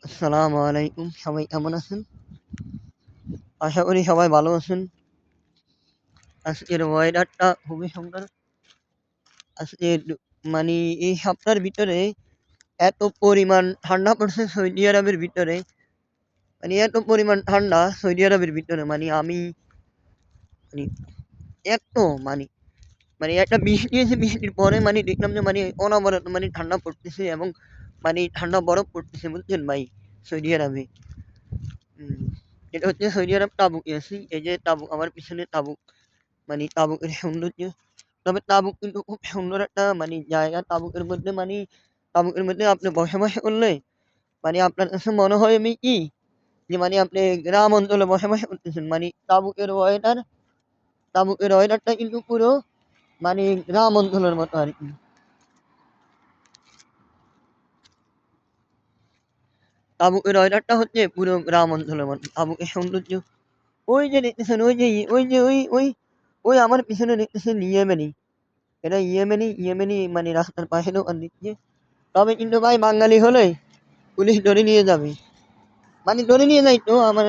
আসসালামু আলাইকুম। সবাই কেমন আছেন? আশা করি সবাই ভালো আছেন। আজকের ওয়েদারটা খুবই সুন্দর। আজকের মানে এই সপ্তাহের ভিতরে এত পরিমাণ ঠান্ডা পড়ছে সৌদি আরবের ভিতরে, মানে এত পরিমাণ ঠান্ডা সৌদি আরবের ভিতরে আমি মানে এত মানে মানে একটা বৃষ্টি এসে বৃষ্টির পরে দেখলাম যে অনবরত ঠান্ডা পড়তেছে এবং ঠান্ডা বরফ পড়তেছে, বুঝছেন ভাই? সৌদি আরবে। হুম, এটা হচ্ছে সৌদি আরব তাবুকে আছি। এই যে তাবুক আমার পিছনে তাবুক, তাবুকের সৌন্দর্য। তবে তাবুক কিন্তু খুব সুন্দর একটা জায়গা। তাবুকের মধ্যে আপনি বসবাস করলে আপনার কাছে মনে হয় কি যে আপনি গ্রাম অঞ্চলে বসবাস করতেছেন। তাবুকের ওয়েদারটা কিন্তু পুরো গ্রাম অঞ্চলের মতো আরকি। তাবুকের ওয়েদারটা হচ্ছে পুরো গ্রাম অঞ্চলের মতো। তাবুকের সৌন্দর্য ওই যে দেখতেছেন, ওই আমার পিছনে দেখতেছেন ইয়েমেনি। এটা ইয়েমেনি রাস্তার পাশে দোকান দিচ্ছে। তবে কিন্তু ভাই বাঙালি হলে পুলিশ ধরে নিয়ে যাবে। ধরে নিয়ে যাইতো আমার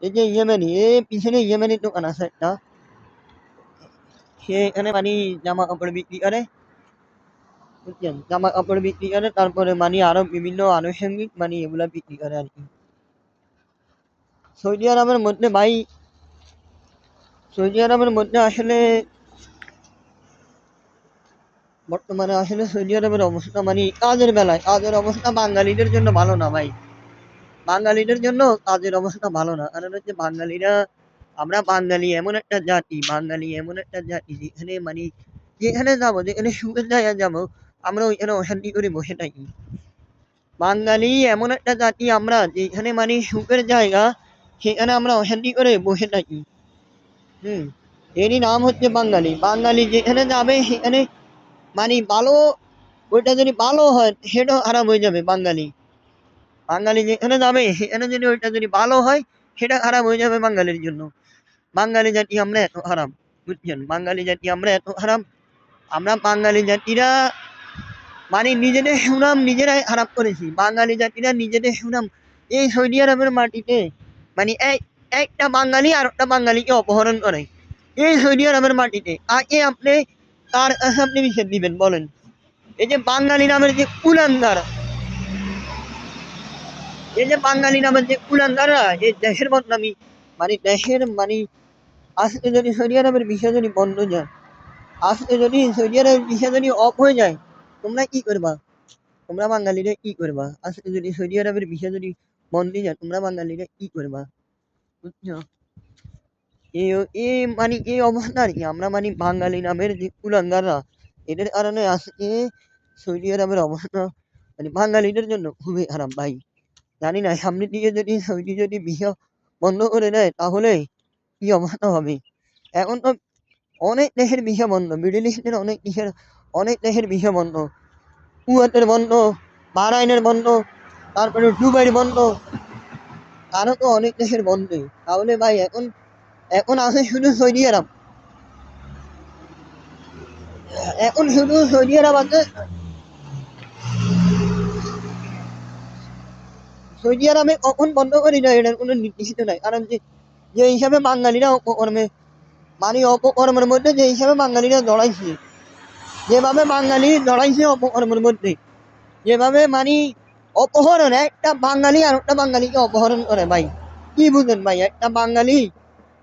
এই যে ইয়েমেনি, পিছনে ইয়েমেনির দোকান আছে একটা। সে এখানে জামা কাপড় বিক্রি করে, বুঝছেন? জামা কাপড় বিক্রি করে, তারপরে আরো বিভিন্ন আনুষঙ্গিক এগুলা বিক্রি করে আর কি। সৌদি আরবের মধ্যে ভাই, সৌদি আরবের মধ্যে আসলে বর্তমানে আসলে সৌদি আরবের অবস্থা কাজের অবস্থা বাঙালিদের জন্য ভালো না ভাই। বাঙালিদের জন্য কাজের অবস্থা ভালো না। কারণ হচ্ছে আমরা বাঙালি এমন একটা জাতি যেখানে যেখানে যাবো, যেখানে সুখের জায়গায় যাবো, আমরা ওইখানে অশান্তি করে বসে থাকি। বাঙালি এমন একটা জাতি আমরা যেখানে সুখের জায়গা, সেখানে আমরা অশান্তি করে বসে থাকি। হুম, এরই নাম হচ্ছে বাঙালি। বাঙালি যেখানে যাবে সেখানে ভালো, ওইটা যদি ভালো হয় সেটাও খারাপ হয়ে যাবে। বাঙালি যেখানে যাবে সেখানে যদি ওইটা যদি ভালো হয়, সেটা খারাপ হয়ে যাবে বাঙালির জন্য। বাঙালি জাতি আমরা এত খারাপ, বুঝছেন? বাঙালি জাতি আমরা এত খারাপ। আমরা বাঙালি জাতিরা নিজেদের সুনাম নিজেরাই খারাপ করেছি। বাঙালি জাতিরা নিজেদের সুনাম এই সৌদি আরবের মাটিতে এক একটা বাঙালি আর একটা বাঙালিকে অপহরণ করে এই সৌদি আরবের মাটিতে। তাকে আপনি তার কাছে আপনি বিচার দিবেন বলেন? এই যে বাঙালি নামের যে কুলাঙ্গার, কুলাঙ্গাররা এই দেশের বদনামি, দেশের আজকে যদি সৌদি আরবের ভিসা যদি বন্ধ যায়, আজকে যদি সৌদি আরবের ভিসা যদি অফ হয়ে যায়, তোমরা কি করবা? তোমরা বাঙালিরা কি করবা? আজকে যদি সৌদি আরবের ভিসা যদি বন্ধ হয়ে যায়, তোমরা বাঙালিরা কি করবা? বুঝছো? এই এই এই অবস্থা আর কি। আমরা বাঙালি নামের যে কুলাঙ্গাররা, এদের কারণে আজকে সৌদি আরবের অবস্থা বাঙালিদের জন্য খুবই খারাপ ভাই। জানি না সামনের দিকে যদি সৌদি যদি ভিসা বন্ধ করে দেয় তাহলে কি অবস্থা হবে। এখন তো অনেক দেশের ভিসা বন্ধ, মিডল ইস্টের অনেক দেশের ভিসা বন্ধ। কুয়েতের বন্ধ, বাহরাইনের বন্ধ, তারপরে দুবাইয়ের বন্ধ, আরো তো অনেক দেশের বন্ধ। তাহলে ভাই এখন এখন আছে শুধু সৌদি আরব। এখন শুধু সৌদি আরব আছে। সৌদি আরবে কখন বন্ধ করে দেয় এটার কোনো নির্দিষ্ট নাই। কারণ যে হিসাবে বাঙালিরা অপকর্মের মধ্যে যে হিসাবে বাঙালিরা জড়াইছে, যেভাবে বাঙালি জড়াইছে অপকর্মের মধ্যে, যেভাবে অপহরণ, একটা বাঙালি আর একটা বাঙালিকে অপহরণ করে ভাই, কি বুঝলেন ভাই? একটা বাঙালি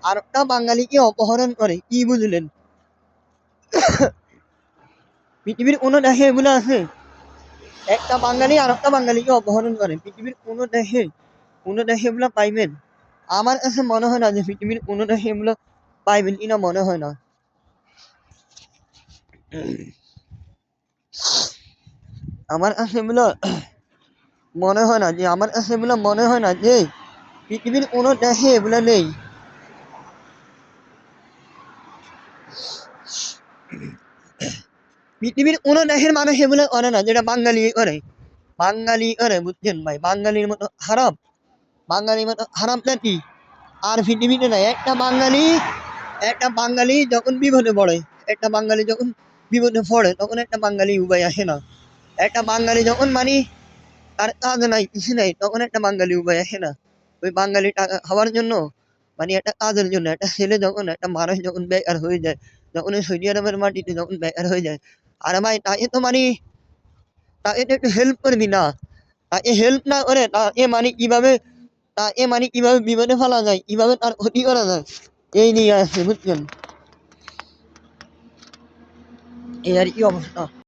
আর একটা বাঙালিকে অপহরণ করে, কি বুঝলেন? পৃথিবীর কোনো দেশে এগুলো আছে? একটা বাঙালি আর একটা বাঙালিকে অপহরণ করে, পৃথিবীর কোনো দেশে এগুলো পাইবেন? আমার কাছে মনে হয় না যে পৃথিবীর কোনো দেশে এগুলো পাইবেন কিনা, মনে হয় না। আমার কাছে এগুলো মনে হয় না যে পৃথিবীর কোনো দেশে এগুলো নেই। পৃথিবীর কোনো দেশের মানুষ এগুলো করে না যেটা বাঙালি করে, বুঝছেন ভাই? বাঙালির মতো খারাপ জাতি আর পৃথিবীতে নাই। একটা বাঙালি যখন বিপদে পড়ে, তখন একটা বাঙালি উপায় আসে না। একটা বাঙালি যখন তার কাজ নাই, কিছু নাই। তখন একটা বাঙালি উপায় আসে না? ওই বাঙালি টাকা খাওয়ার জন্য মানে একটা কাজের জন্য একটা ছেলে যখন একটা মানুষ যখন বেকার হয়ে যায়, যখন ওই সৌদি আরবের মাটিতে যখন বেকার হয়ে যায়, আরে ভাই তাকে তো মানে তাকে তো একটু হেল্প করবি না? তাকে হেল্প না করে তাকে মানে কিভাবে বিপদে ফেলা যায়, কিভাবে তার ক্ষতি করা যায়, এই নিয়ে আসছে বুঝছেন? এই আর কি অবস্থা।